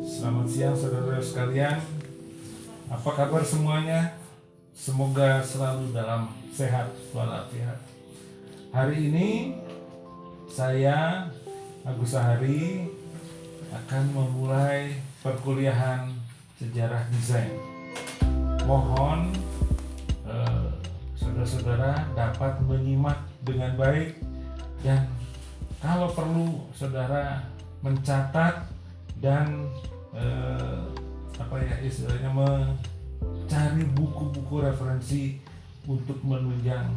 Selamat siang saudara sekalian. Apa kabar semuanya? Semoga selalu dalam sehat walafiat. Hari ini saya Agus Sahari akan memulai perkuliahan sejarah desain. Mohon saudara-saudara dapat menyimak dengan baik, dan kalau perlu saudara mencatat dan istilahnya mencari buku-buku referensi untuk menunjang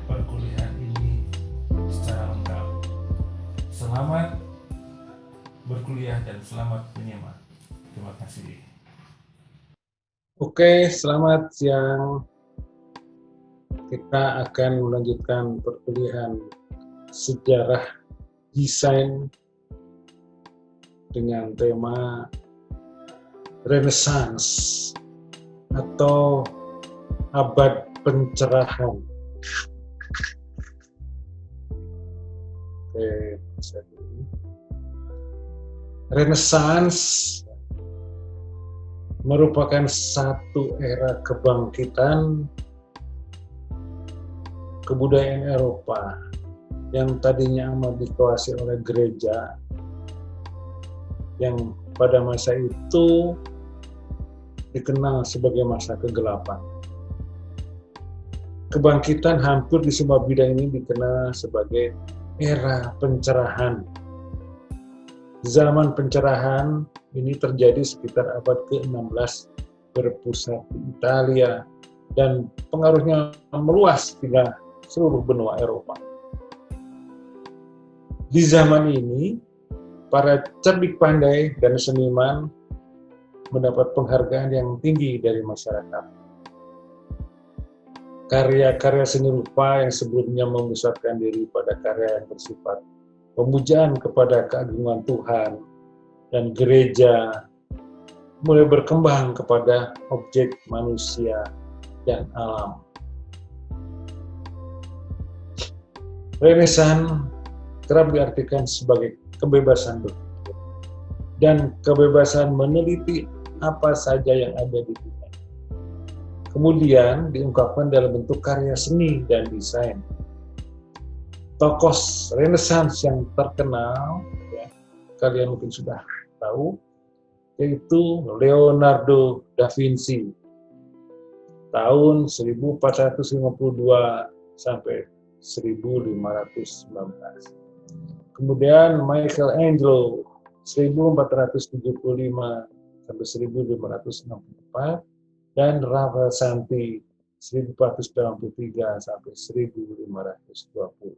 perkuliahan ini secara lengkap. Selamat berkuliah dan selamat menyimak. Terima kasih. Oke, selamat siang. Kita akan melanjutkan perkuliahan sejarah desain dengan tema Renaissance atau abad pencerahan. Oke, Renaissance merupakan satu era kebangkitan kebudayaan Eropa yang tadinya amat dikuasai oleh gereja, yang pada masa itu dikenal sebagai masa kegelapan. Kebangkitan hampir di semua bidang ini dikenal sebagai era pencerahan. Zaman pencerahan ini terjadi sekitar abad ke-16, berpusat di Italia, dan pengaruhnya meluas hingga seluruh benua Eropa. Di zaman ini, para cerdik pandai dan seniman mendapat penghargaan yang tinggi dari masyarakat. Karya-karya seni rupa yang sebelumnya memusatkan diri pada karya yang bersifat pemujaan kepada keagungan Tuhan dan gereja mulai berkembang kepada objek manusia dan alam. Renaissance kerap diartikan sebagai kebebasan berpikir dan kebebasan meneliti apa saja yang ada di dunia. Kemudian diungkapkan dalam bentuk karya seni dan desain. Tokoh Renaissance yang terkenal, ya, kalian mungkin sudah tahu, yaitu Leonardo da Vinci, tahun 1452 sampai 1519. Kemudian Michelangelo 1475 sampai 1564, dan Rafael Santi 1483 sampai 1520.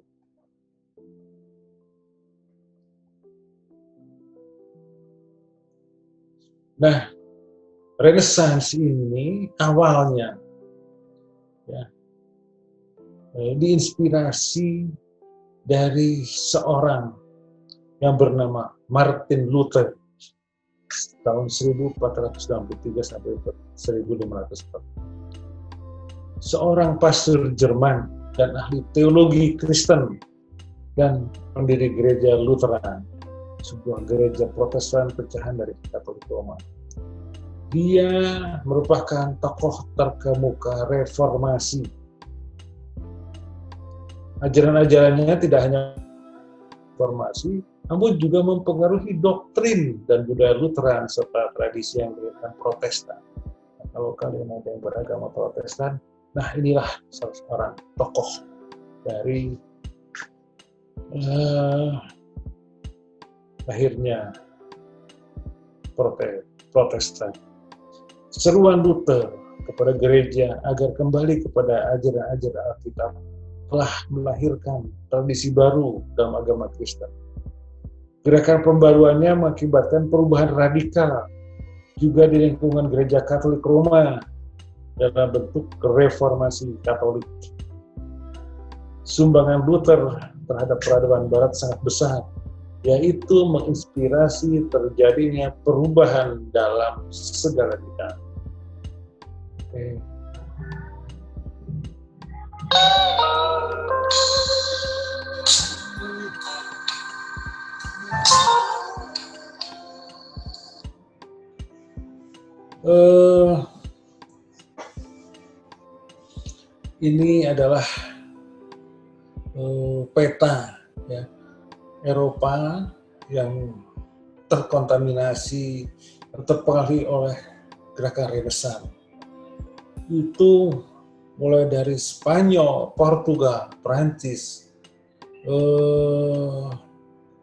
Nah, Renaissance ini awalnya diinspirasi dari seorang yang bernama Martin Luther tahun 1493 sampai 1540. Seorang pastor Jerman dan ahli teologi Kristen dan pendiri gereja Lutheran, sebuah gereja Protestan pecahan dari Katolik Roma. Dia merupakan tokoh terkemuka reformasi. Ajaran-ajarannya tidak hanya reformasi, namun juga mempengaruhi doktrin dan budaya Lutheran serta tradisi yang berkaitan Protestan. Nah, kalau kalian ada yang beragama Protestan, nah inilah salah seorang tokoh dari lahirnya Protestan. Seruan Luther kepada gereja agar kembali kepada ajaran-ajaran Alkitab telah melahirkan tradisi baru dalam agama Kristen. Gerakan pembaruannya mengakibatkan perubahan radikal juga di lingkungan gereja Katolik Roma dalam bentuk reformasi Katolik. Sumbangan Luther terhadap peradaban Barat sangat besar, yaitu menginspirasi terjadinya perubahan dalam segala bidang. Okay. Eh, ini adalah peta ya, Eropa yang terkontaminasi, terpengaruhi oleh gerakan Renaissance. Itu mulai dari Spanyol, Portugal, Prancis,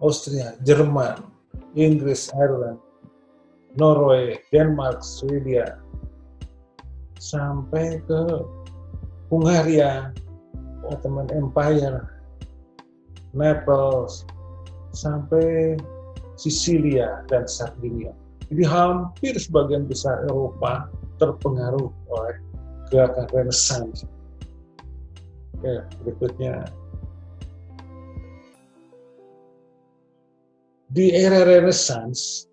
Austria, Jerman, Inggris, Ireland, Norway, Denmark, Swedia, sampai ke Hungaria, Ottoman Empire, Naples, sampai Sisilia dan Sardinia. Jadi hampir sebagian besar Eropa terpengaruh oleh gerakan Renaissance. Oke, berikutnya. Di era Renaissance,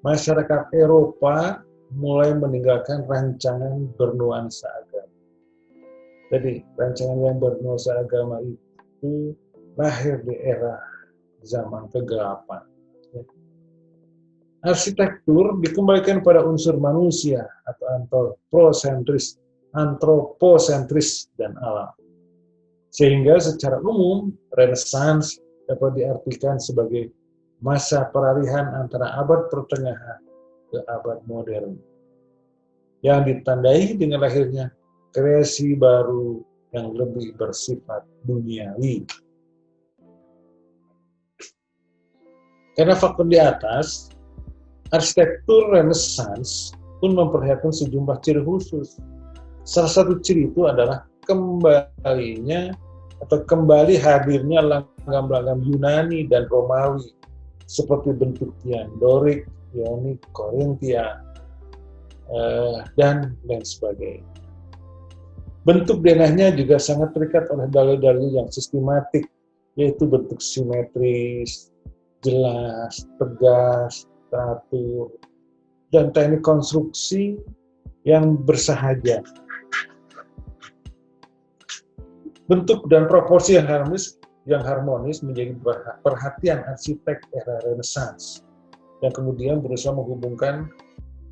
masyarakat Eropa mulai meninggalkan rancangan bernuansa agama. Jadi, rancangan yang bernuansa agama itu lahir di era zaman ke-8. Arsitektur dikembalikan pada unsur manusia atau antropocentris dan alam. Sehingga secara umum, Renaissance dapat diartikan sebagai masa peralihan antara abad pertengahan ke abad modern, yang ditandai dengan lahirnya kreasi baru yang lebih bersifat duniawi. Karena faktor di atas, arsitektur Renaissance pun memperlihatkan sejumlah ciri khusus. Salah satu ciri itu adalah kembali hadirnya langgam-langgam Yunani dan Romawi seperti bentuk tiang Dorik, Ionik, Korintia, dan lain sebagainya. Bentuk denahnya juga sangat terikat oleh dalil-dalil yang sistematik, yaitu bentuk simetris, jelas, tegas, teratur, dan teknik konstruksi yang bersahaja. Bentuk dan proporsi yang harmonis menjadi perhatian arsitek era Renaissance, yang kemudian berusaha menghubungkan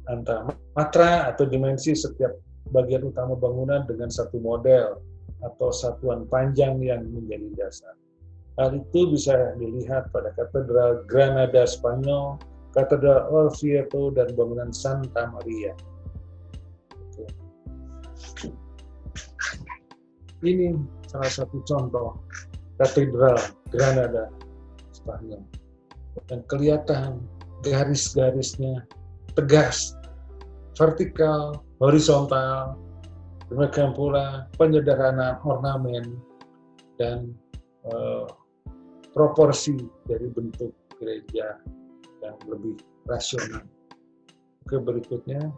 antara matra atau dimensi setiap bagian utama bangunan dengan satu model atau satuan panjang yang menjadi dasar. Hal itu bisa dilihat pada Katedral Granada Spanyol, Katedral Orvieto, dan bangunan Santa Maria. Ini salah satu contoh Katedral Granada Spanyol. Dan kelihatan garis-garisnya tegas, vertikal, horizontal, demikian pula penyederhanaan ornamen dan proporsi dari bentuk gereja yang lebih rasional. Oke, berikutnya.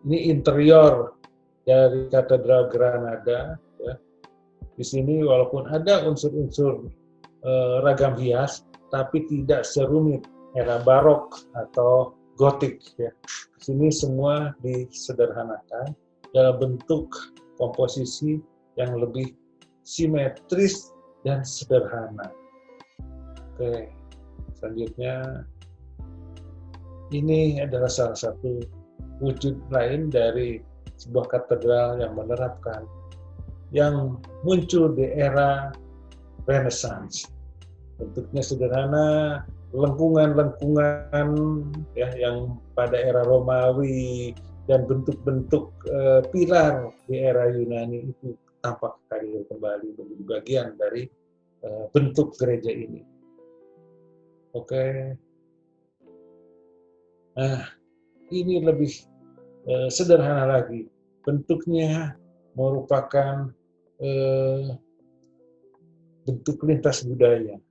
Ini interior dari Katedral Granada. Ya. Di sini walaupun ada unsur-unsur ragam hias, tapi tidak serumit era barok atau gotik. Ya. Di sini semua disederhanakan dalam bentuk komposisi yang lebih simetris dan sederhana. Oke, selanjutnya ini adalah salah satu wujud lain dari sebuah katedral yang menerapkan, yang muncul di era Renaissance. Bentuknya sederhana, lengkungan-lengkungan ya, yang pada era Romawi dan bentuk-bentuk pilar di era Yunani itu tampak hadir kembali menjadi bagian dari bentuk gereja ini. Oke. Nah, ini lebih sederhana lagi. Bentuknya merupakan bentuk lintas budaya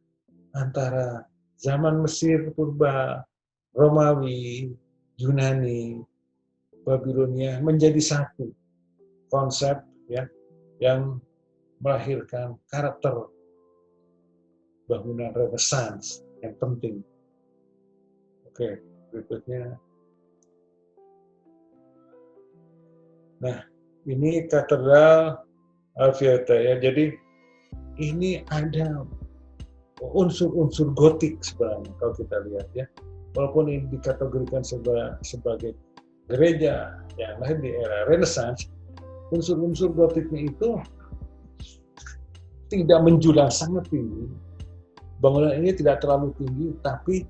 antara zaman Mesir purba, Romawi, Yunani, Babilonia menjadi satu konsep ya yang melahirkan karakter bangunan Renaissance yang penting. Oke, berikutnya. Nah, ini Katedral Orvieto ya. Jadi ini ada unsur-unsur gotik sebenarnya kalau kita lihat ya. walaupun ini dikategorikan sebagai gereja yang lahir di era Renaissance, unsur-unsur gotiknya itu tidak menjulang sangat tinggi. Bangunan ini tidak terlalu tinggi, tapi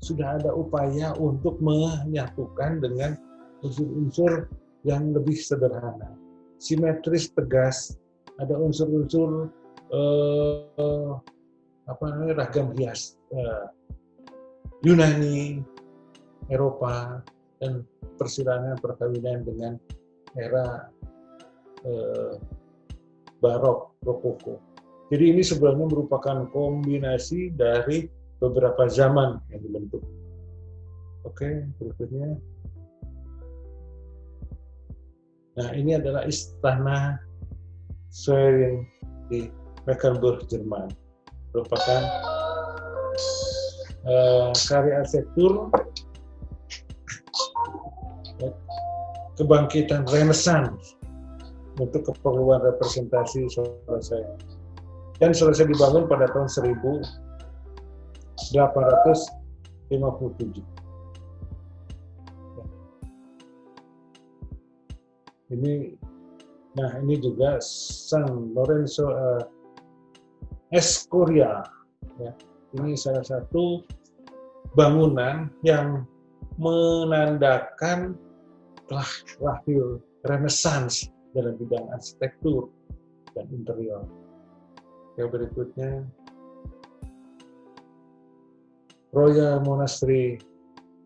sudah ada upaya untuk menyatukan dengan unsur-unsur yang lebih sederhana, simetris, tegas. Ada unsur-unsur ragam hias Yunani, Eropa, dan persilangan perkawinan dengan era Barok, Rokoko. Jadi ini sebenarnya merupakan kombinasi dari beberapa zaman yang dibentuk. Oke, berikutnya. Nah, ini adalah istana Schwerin di Mecklenburg, Jerman. Merupakan karya arsitektur kebangkitan Renaissance untuk keperluan representasi selesai. Dan selesai dibangun pada tahun 1857. Ini juga San Lorenzo Escorial. Ya. Ini salah satu bangunan yang menandakan telah lahir Renaissance dalam bidang arsitektur dan interior. Yang berikutnya, Royal Monastery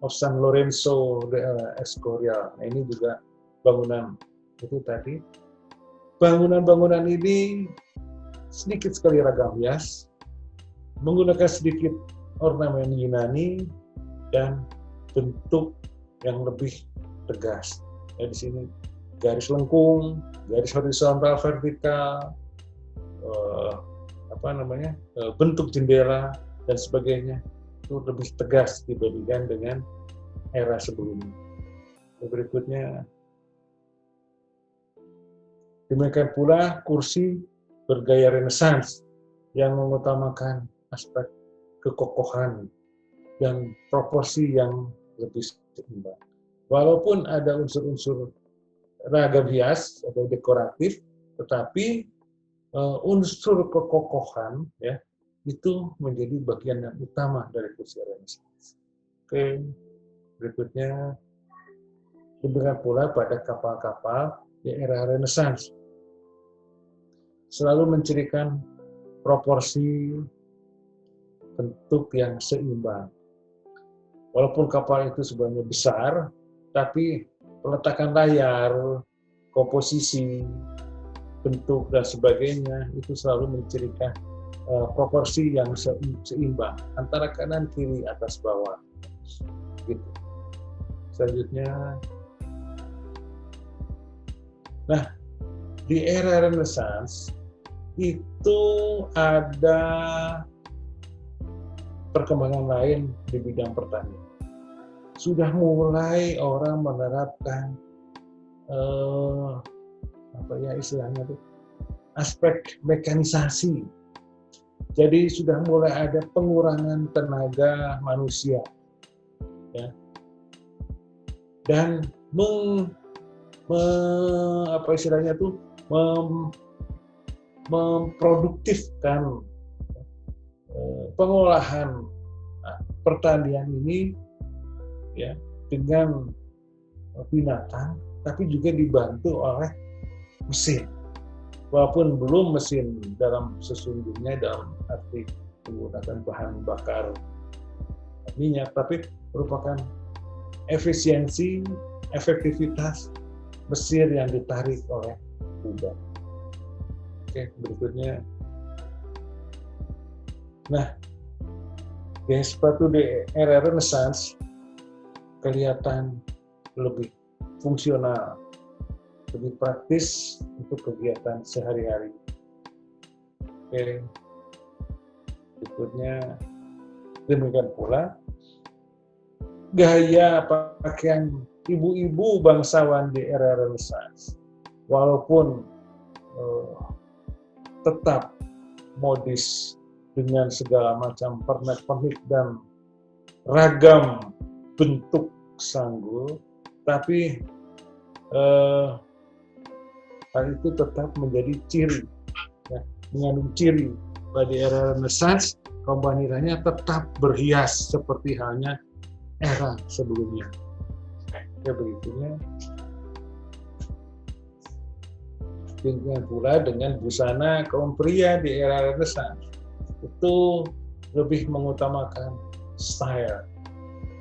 of San Lorenzo Escorial. Nah, ini juga bangunan itu tadi. Bangunan-bangunan ini sedikit sekali ragam hias, menggunakan sedikit ornamen Yunani dan bentuk yang lebih tegas. Ya, di sini garis lengkung, garis horizontal, vertikal, bentuk jendela dan sebagainya itu lebih tegas dibandingkan dengan era sebelumnya. Berikutnya, demikian pula kursi bergaya Renaissance yang mengutamakan aspek kekokohan dan proporsi yang lebih seimbang. Walaupun ada unsur-unsur ragam hias atau dekoratif, tetapi unsur kekokohan ya itu menjadi bagian yang utama dari kursi Renaissance. Oke, berikutnya demikian pula pada kapal-kapal di era Renaissance. Selalu mencirikan proporsi bentuk yang seimbang. Walaupun kapal itu sebenarnya besar, tapi peletakan layar, komposisi, bentuk, dan sebagainya itu selalu mencirikan proporsi yang seimbang antara kanan, kiri, atas, bawah. Gitu. Selanjutnya, nah, di era Renaissance itu ada perkembangan lain di bidang pertanian. Sudah mulai orang menerapkan istilahnya itu aspek mekanisasi. Jadi sudah mulai ada pengurangan tenaga manusia, ya, dan memproduktifkan pengolahan pertanian ini ya dengan binatang, tapi juga dibantu oleh mesin. Walaupun belum mesin dalam sesungguhnya dalam arti menggunakan bahan bakar minyak, tapi merupakan efisiensi, efektivitas mesin yang ditarik oleh kuda. Oke, berikutnya. Nah, gaya sepatu di era Renaissance kelihatan lebih fungsional, lebih praktis untuk kegiatan sehari-hari. Oke, berikutnya demikian pula gaya pakaian ibu-ibu bangsawan di era Renaissance, walaupun tetap modis dengan segala macam pernak-pernik dan ragam bentuk sanggul, tapi hal itu tetap menjadi ciri, ya, mengandung ciri pada era Renaissance. Kaum wanitanya tetap berhias seperti halnya era sebelumnya. Berikutnya pula dengan busana kaum pria di era Renaissance itu lebih mengutamakan style,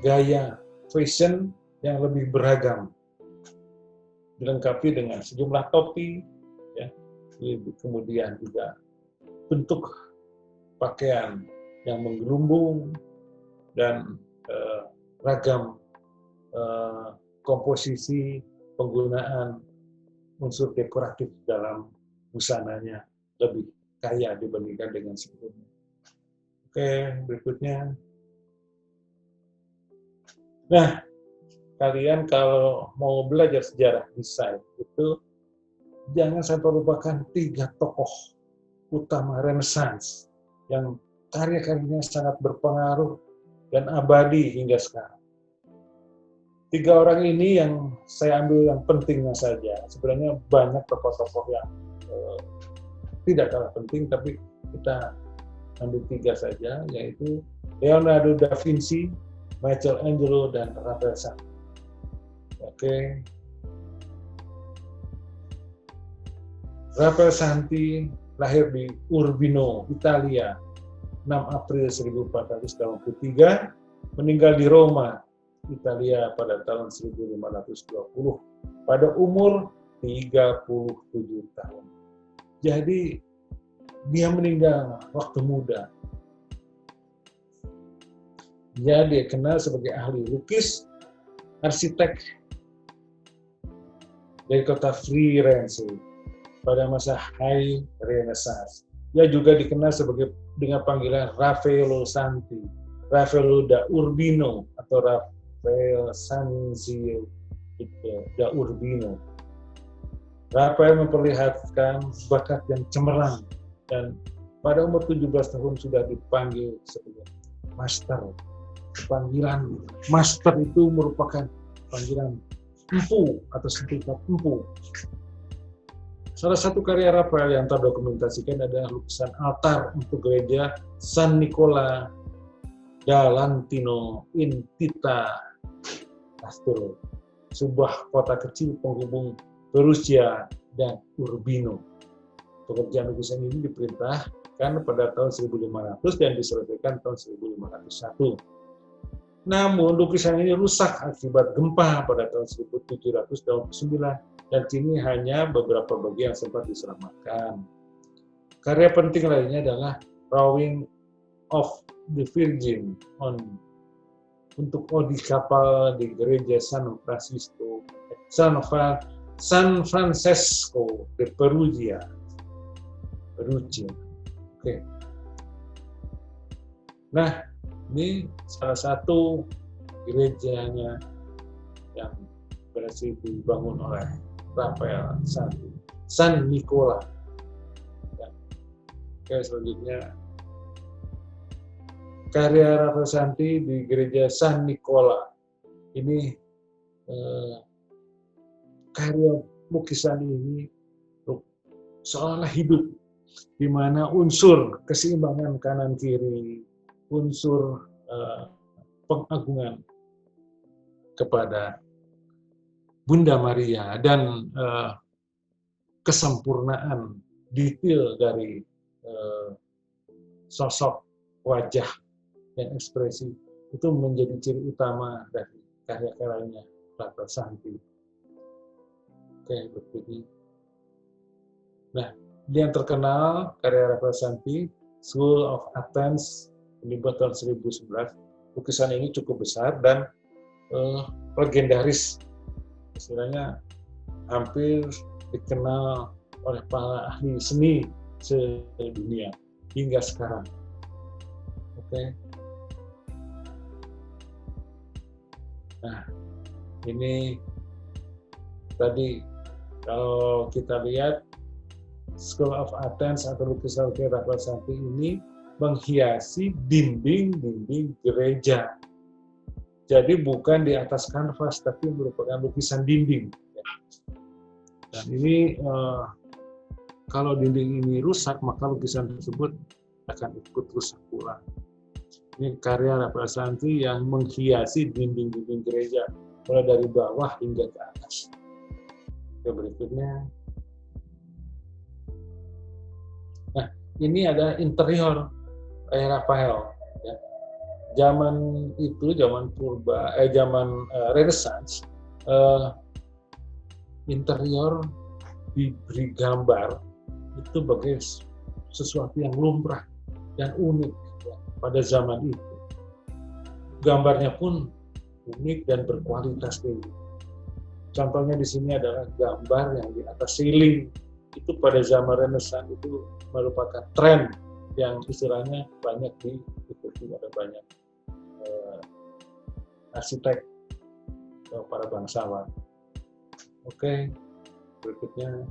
gaya, fashion yang lebih beragam, dilengkapi dengan sejumlah topi, ya, kemudian juga bentuk pakaian yang menggelumbung dan ragam komposisi penggunaan unsur dekoratif dalam busananya lebih kaya dibandingkan dengan sebelumnya. Oke, berikutnya. Nah, kalian kalau mau belajar sejarah desain itu jangan sampai lupakan 3 tokoh utama Renaissance yang karya-karyanya sangat berpengaruh dan abadi hingga sekarang. 3 orang ini yang saya ambil yang pentingnya saja. Sebenarnya banyak tokoh-tokoh yang tidak kalah penting, tapi kita ambil 3 saja, yaitu Leonardo da Vinci, Michelangelo, dan Raphael Santi. Oke. Raphael Santi lahir di Urbino, Italia, 6 April 1483, meninggal di Roma, Italia pada tahun 1520 pada umur 37 tahun. Jadi dia meninggal waktu muda. Dia dikenal sebagai ahli lukis, arsitek dari kota Firenze pada masa High Renaissance. Dia juga dikenal sebagai dengan panggilan Raffaello Santi, Raffaello da Urbino atau Raffaele Sanzio da Urbino. Raphael memperlihatkan bakat yang cemerlang dan pada umur 17 tahun sudah dipanggil sebagai master. Panggilan master itu merupakan panggilan empu atau setingkat empu. Salah satu karya Raphael yang terdokumentasikan adalah lukisan altar untuk gereja San Nicola da Lantino in Tita Castello, sebuah kota kecil penghubung Perugia dan Urbino. Pekerjaan lukisan ini diperintahkan pada tahun 1500 dan diselesaikan tahun 1501. Namun lukisan ini rusak akibat gempa pada tahun 1729 dan kini hanya beberapa bagian sempat diselamatkan. Karya penting lainnya adalah Drawing of the Virgin untuk odi kapal di gereja San Francesco de Perugia. Oke. Nah, ini salah satu gerejanya yang berhasil dibangun oleh Raphael Santi, San Nicola. Ya. Oke, selanjutnya karya Raphael Santi di gereja San Nicola. Ini karya lukisan ini seolah hidup, di mana unsur keseimbangan kanan kiri, unsur pengagungan kepada Bunda Maria dan kesempurnaan detail dari sosok wajah dan ekspresi itu menjadi ciri utama dari karya-karyanya Raphael Santi. Oke, berikutnya. Nah, yang terkenal karya Raphael Santi, School of Athens, dibuat tahun 1011. Lukisan ini cukup besar dan legendaris. Istilahnya hampir dikenal oleh para ahli seni sedunia hingga sekarang. Oke. Nah, ini tadi kalau kita lihat School of Athens atau lukisan Raphael Santi ini menghiasi dinding-dinding gereja Jadi bukan di atas kanvas, tapi merupakan lukisan dinding. Dan ini kalau dinding ini rusak, maka lukisan tersebut akan ikut rusak pula. Ini karya Rafael Santi yang menghiasi dinding-dinding gereja, mulai dari bawah hingga ke atas. Oke, berikutnya. Nah, ini ada interior Rafael. Ya. Zaman itu, zaman Renaissance, interior diberi gambar itu sebagai sesuatu yang lumrah dan unik ya, pada zaman itu. Gambarnya pun unik dan berkualitas tinggi. Contohnya di sini adalah gambar yang di atas ceiling. Itu pada zaman Renaissance itu merupakan tren yang istilahnya banyak diikuti oleh banyak arsitek atau para bangsawan. Oke, berikutnya.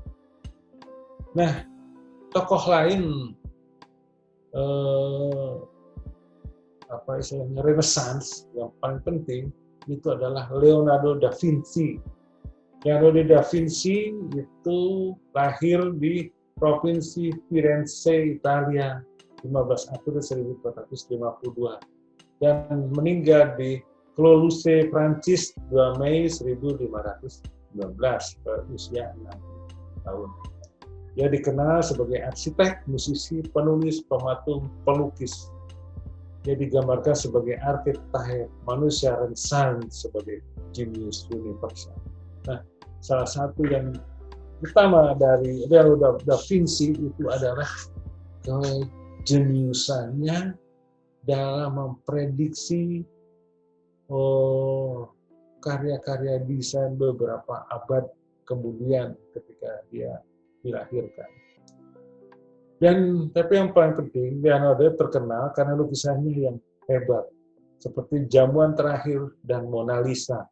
Nah, tokoh lain apa istilahnya Renaissance yang paling penting itu adalah Leonardo da Vinci. Leonardo da Vinci itu lahir di Provinsi Firenze, Italia, 15 April 1452 dan meninggal di Toulouse, Prancis, 2 Mei 1519 berusia 60 tahun. Dia dikenal sebagai arsitek, musisi, penulis, pematung, pelukis. Dia digambarkan sebagai arsitek manusia Renaissance sebagai jenius universal. Nah, salah satu yang utama dari Leonardo da Vinci itu adalah kejeniusannya dalam memprediksi karya-karya desain beberapa abad kemudian ketika dia dilahirkan. Dan tapi yang paling penting, Leonardo terkenal karena lukisannya yang hebat, seperti Jamuan Terakhir dan Mona Lisa.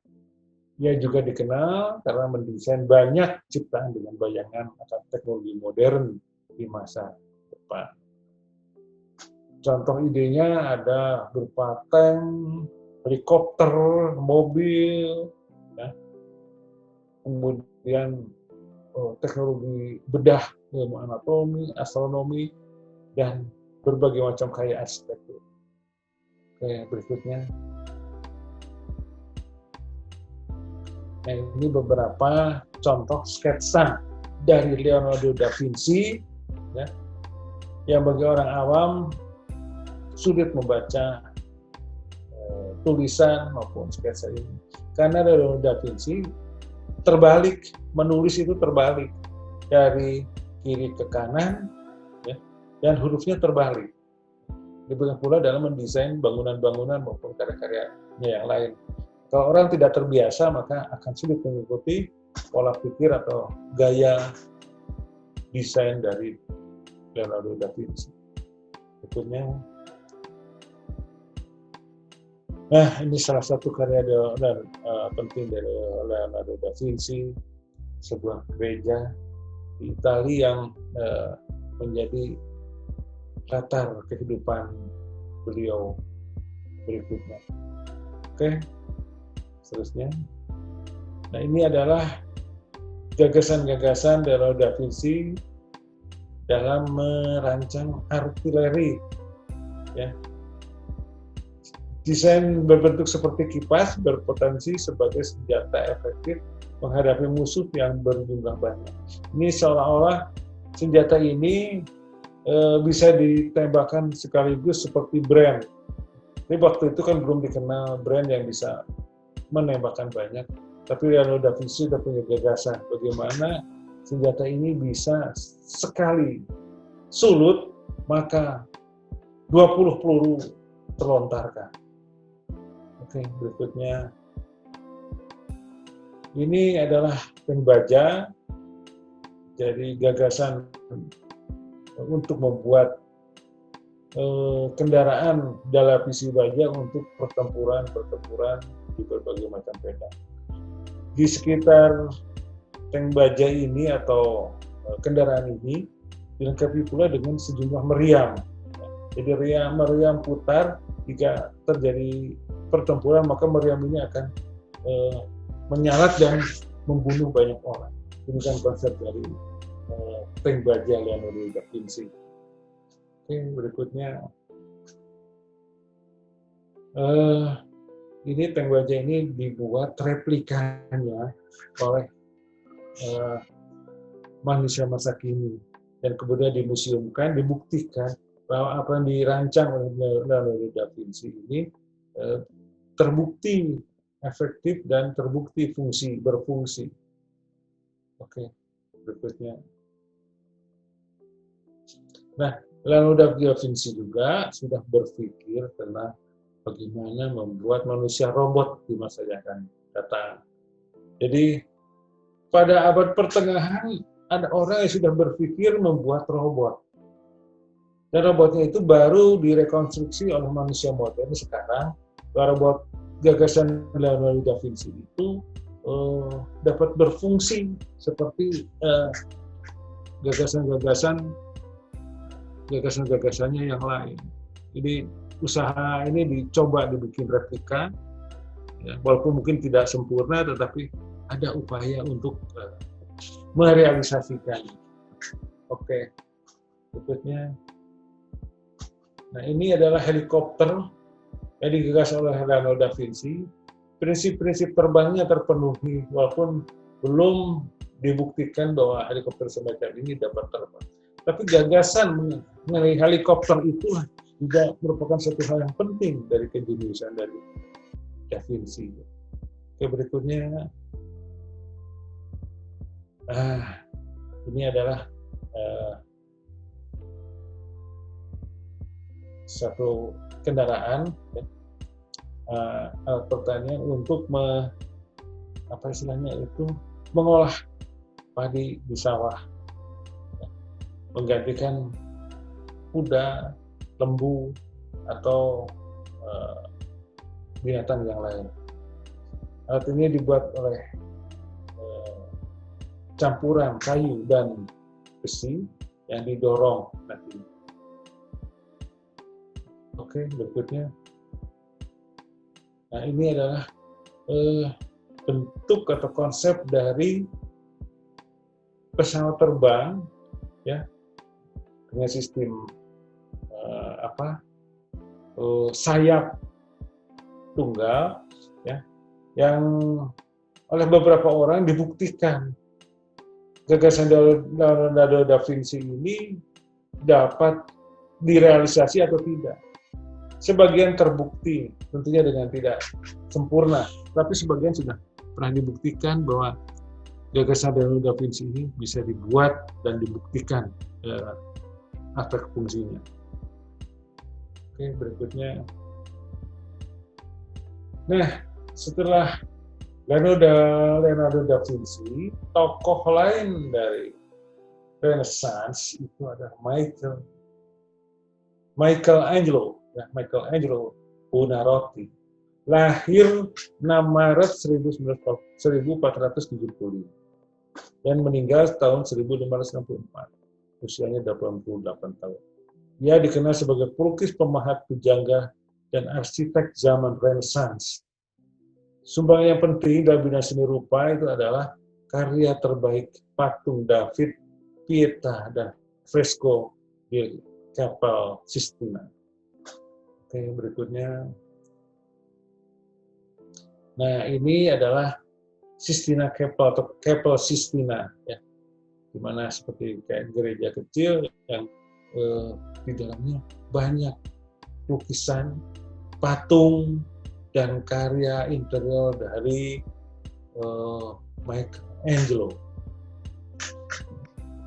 Ia juga dikenal karena mendesain banyak ciptaan dengan bayangan akan teknologi modern di masa depan. Contoh idenya ada berupa tank, helikopter, mobil, ya. Kemudian teknologi bedah ilmu anatomi, astronomi, dan berbagai macam karya arsitektur. Oke, berikutnya. Nah, ini beberapa contoh sketsa dari Leonardo da Vinci, ya, yang bagi orang awam sulit membaca tulisan maupun sketsa ini. Karena Leonardo da Vinci terbalik, menulis itu terbalik dari kiri ke kanan, ya, dan hurufnya terbalik. Demikian pula dalam mendesain bangunan-bangunan maupun karya-karyanya yang lain. Kalau orang tidak terbiasa, maka akan sulit mengikuti pola pikir atau gaya desain dari Leonardo da Vinci. Berikutnya. Nah, ini salah satu karya penting dari Leonardo da Vinci, sebuah gereja di Italia yang menjadi latar kehidupan beliau berikutnya. Oke, seterusnya. Nah, ini adalah gagasan-gagasan Leonardo da Vinci dalam merancang artileri, ya. Desain berbentuk seperti kipas berpotensi sebagai senjata efektif menghadapi musuh yang berjumlah banyak. Ini seolah-olah senjata ini bisa ditembakkan sekaligus seperti brand. Ini waktu itu kan belum dikenal brand yang bisa menembakkan banyak, tapi Leonardo da Vinci sudah punya gagasan bagaimana senjata ini bisa sekali sulut maka 20 peluru terlontarkan. Oke, berikutnya. Ini adalah tank baja, jadi gagasan untuk membuat kendaraan dalam misi baja untuk pertempuran di berbagai macam medan. Di sekitar tank baja ini atau kendaraan ini dilengkapi pula dengan sejumlah meriam. Jadi meriam putar jika terjadi pertempuran maka meriam ini akan menyalat dan membunuh banyak orang. Ini kan konsep dari tank baja Leonardo da Vinci. Oke, berikutnya ini tank baja ini dibuat replikanya oleh manusia masa kini dan kemudian dimuseumkan, dibuktikan bahwa apa yang dirancang oleh Leonardo da Vinci ini terbukti efektif dan terbukti berfungsi. Oke, berikutnya. Nah, Leonardo da Vinci juga sudah berpikir tentang bagaimana membuat manusia robot di masa yang akan datang. Jadi, pada abad pertengahan, ada orang yang sudah berpikir membuat robot. Dan robotnya itu baru direkonstruksi oleh manusia modern sekarang. Robot gagasan Leonardo da Vinci itu dapat berfungsi seperti gagasan-gagasannya yang lain. Jadi usaha ini dicoba dibikin replika, ya, walaupun mungkin tidak sempurna, tetapi ada upaya untuk merealisasikan. Oke, berikutnya. Nah, ini adalah helikopter yang digagas oleh Leonardo da Vinci. Prinsip-prinsip terbangnya terpenuhi, walaupun belum dibuktikan bahwa helikopter semacam ini dapat terbang. Tapi gagasan mengenai helikopter itulah juga merupakan satu hal yang penting dari kejeniusan dari da Vinci. Oke, berikutnya. Ini adalah satu kendaraan, ya, alat pertanian untuk mengolah padi di sawah, ya, menggantikan kuda, lembu, atau binatang yang lain. Alat ini dibuat oleh campuran kayu dan besi yang didorong nanti. Oke, berikutnya. Nah, ini adalah bentuk atau konsep dari pesawat terbang, ya, dengan sistem sayap tunggal, ya, yang oleh beberapa orang dibuktikan gagasan Leonardo da Vinci ini dapat direalisasi atau tidak. Sebagian terbukti, tentunya dengan tidak sempurna, tapi sebagian sudah pernah dibuktikan bahwa gagasan Leonardo da Vinci ini bisa dibuat dan dibuktikan aspek fungsinya. Oke, berikutnya. Nah, setelah Leonardo da Vinci, tokoh lain dari Renaissance itu adalah Michelangelo Buonarroti, lahir 6 Maret 1475 dan meninggal tahun 1564, usianya 88 tahun. Ia dikenal sebagai pelukis, pemahat pujangga, dan arsitek zaman Renaissance. Sumbangan yang penting dalam bidang seni rupa itu adalah karya terbaik patung David, Pietà, dan fresko di Kapel Sistina. Oke, berikutnya. Nah, ini adalah Sistina Chapel atau Kapel Sistina, ya, di mana seperti kayak gereja kecil yang di dalamnya banyak lukisan, patung, dan karya interior dari Michelangelo.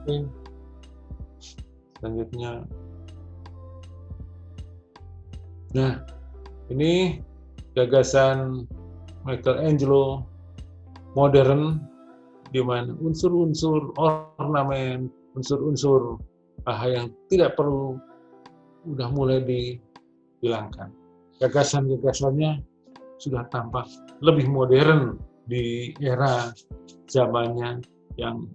Oke. Selanjutnya. Nah, ini gagasan Michelangelo modern, di mana unsur-unsur ornamen, unsur-unsur yang tidak perlu udah mulai dihilangkan. Gagasan-gagasannya sudah tampak lebih modern di era zamannya yang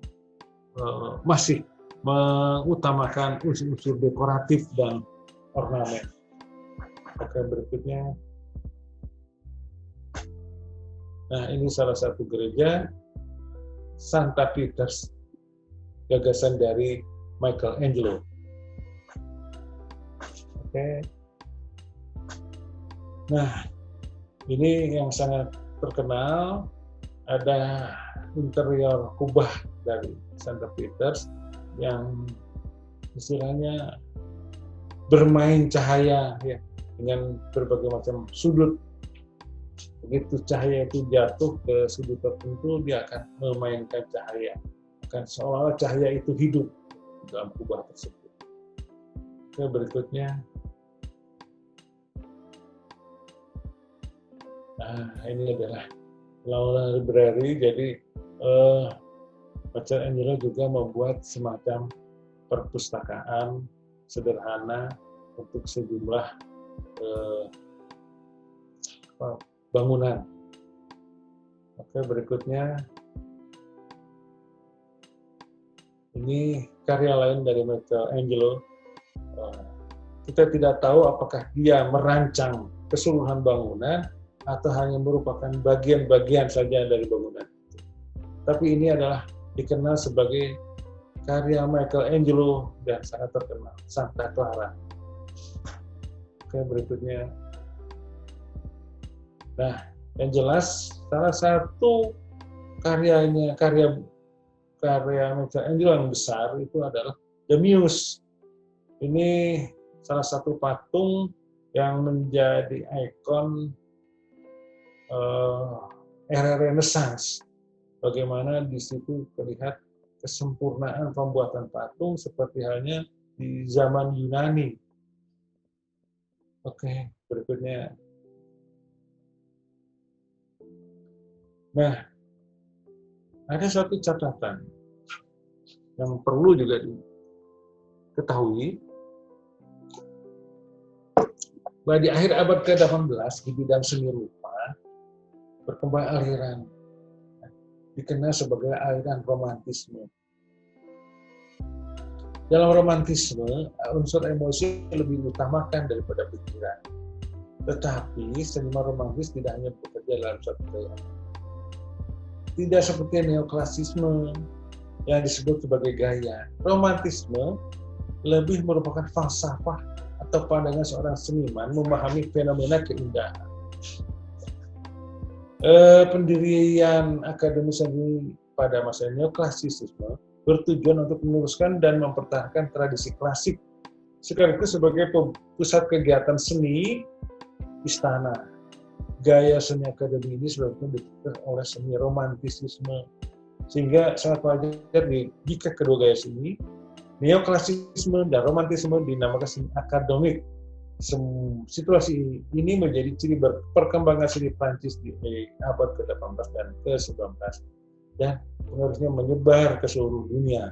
masih mengutamakan unsur-unsur dekoratif dan ornamen. Oke, berikutnya. Nah, ini salah satu gereja, Santa Peters, gagasan dari Michelangelo. Oke. Nah, ini yang sangat terkenal, ada interior kubah dari Santa Peters yang istilahnya bermain cahaya ya, dengan berbagai macam sudut. Begitu cahaya itu jatuh ke sudut tertentu, dia akan memainkan cahaya. Akan seolah-olah cahaya itu hidup dalam kubah tersebut. Oke, berikutnya. Nah, ini adalah Laura Library. Jadi Michelangelo juga membuat semacam perpustakaan sederhana untuk sejumlah bangunan. Oke, berikutnya. Ini karya lain dari Michelangelo. Kita tidak tahu apakah dia merancang keseluruhan bangunan atau hanya merupakan bagian-bagian saja dari bangunan. Tapi ini adalah dikenal sebagai karya Michelangelo dan sangat terkenal, Santa Clara. Oke, berikutnya. Nah, yang jelas salah satu karya Michelangelo yang besar itu adalah The Muse. Ini salah satu patung yang menjadi ikon era Renaissance. Bagaimana di situ terlihat kesempurnaan pembuatan patung seperti halnya di zaman Yunani. Oke, berikutnya. Nah, ada satu catatan yang perlu juga diketahui, bahwa di akhir abad ke-18 di bidang seni rupa berkembang aliran dikenal sebagai aliran romantisme. Dalam romantisme, unsur emosi lebih diutamakan daripada pikiran. Tetapi seniman romantis tidak hanya bekerja dalam satu gaya. Tidak seperti neoklasisme yang disebut sebagai gaya. Romantisme lebih merupakan falsafah atau pandangan seorang seniman memahami fenomena keindahan. Pendirian akademi seni pada masa neoklasisisme bertujuan untuk meneruskan dan mempertahankan tradisi klasik sekaligus sebagai pusat kegiatan seni istana. Gaya seni akademi ini sebetulnya ditutup oleh seni romantisisme, sehingga sangat wajar jika kedua gaya seni, neoklasisme dan romantisme, dinamakan seni akademik. Situasi ini menjadi ciri perkembangan seni Prancis di abad ke-18 dan ke-19 dan pengaruhnya menyebar ke seluruh dunia.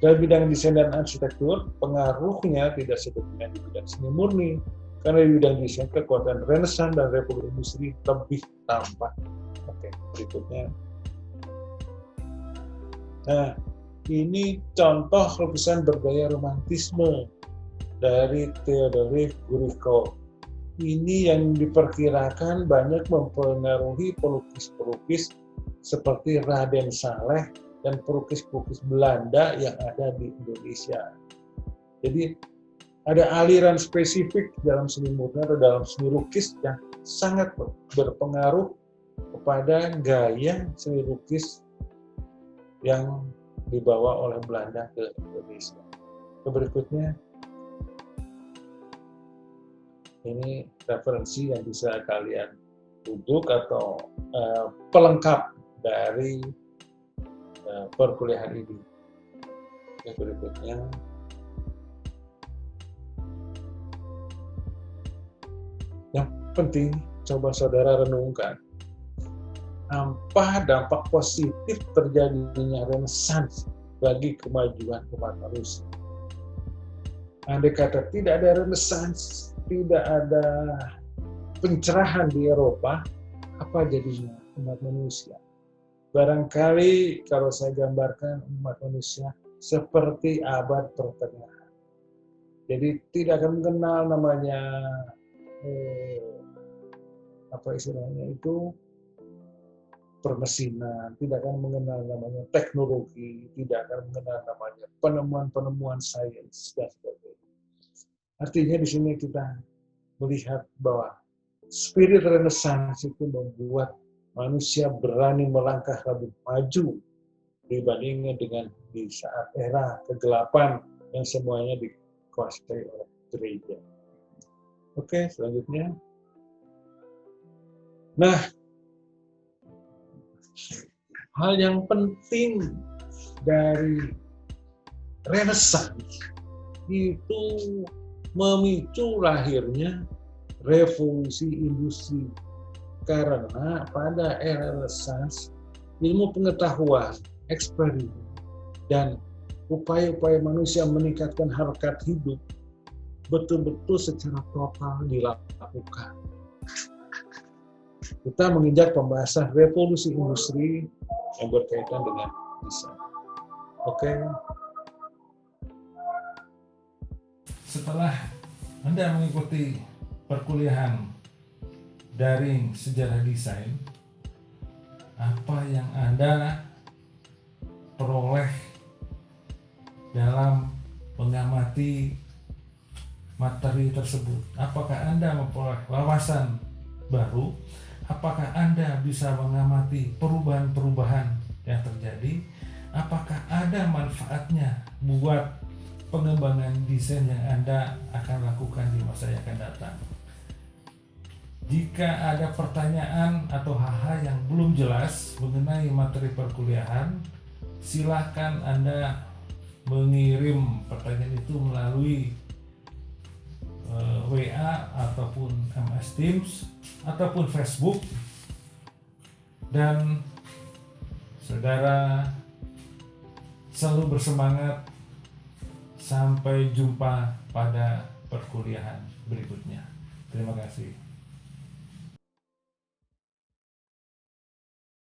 Dalam bidang desain dan arsitektur, pengaruhnya tidak seperti di bidang seni murni, karena di bidang desain kekuatan Renaissance dan revolusi industri lebih tampak. Oke, berikutnya. Nah, ini contoh lukisan bergaya romantisme dari Theodore Géricault. Ini yang diperkirakan banyak mempengaruhi pelukis-pelukis seperti Raden Saleh dan pelukis-pelukis Belanda yang ada di Indonesia. Jadi ada aliran spesifik dalam seni murni atau dalam seni lukis yang sangat berpengaruh kepada gaya seni lukis yang dibawa oleh Belanda ke Indonesia. Berikutnya, ini referensi yang bisa kalian duduk atau pelengkap dari perkuliahan ini. Berikutnya, yang penting coba saudara renungkan apa dampak positif terjadinya Renaissance bagi kemajuan umat manusia. Andai kata tidak ada Renaissance, tidak ada pencerahan di Eropa, apa jadinya umat manusia? Barangkali kalau saya gambarkan umat manusia seperti abad pertengahan. Jadi tidak akan mengenal namanya apa istilahnya itu, permesinan, tidak akan mengenal namanya teknologi, tidak akan mengenal namanya penemuan-penemuan sains dan sebagainya. Artinya di sini kita melihat bahwa spirit Renaissance itu membuat manusia berani melangkah lebih maju dibandingkan dengan di saat era kegelapan yang semuanya dikuasai oleh gereja. Oke, selanjutnya. Nah, hal yang penting dari Renaissance itu memicu lahirnya revolusi industri. Karena pada era Renaissance, ilmu pengetahuan, eksperimen, dan upaya-upaya manusia meningkatkan harkat hidup betul-betul secara total dilakukan. Kita menginjak pembahasan revolusi industri yang berkaitan dengan desain. Oke. Setelah Anda mengikuti perkuliahan daring sejarah desain, apa yang Anda peroleh dalam mengamati materi tersebut? Apakah Anda memperoleh wawasan baru? Apakah Anda bisa mengamati perubahan-perubahan yang terjadi? Apakah ada manfaatnya buat pengembangan desain yang Anda akan lakukan di masa yang akan datang? Jika ada pertanyaan atau hal-hal yang belum jelas mengenai materi perkuliahan, silakan Anda mengirim pertanyaan itu melalui WA ataupun MS Teams ataupun Facebook, dan saudara selalu bersemangat. Sampai jumpa pada perkuliahan berikutnya. Terima kasih.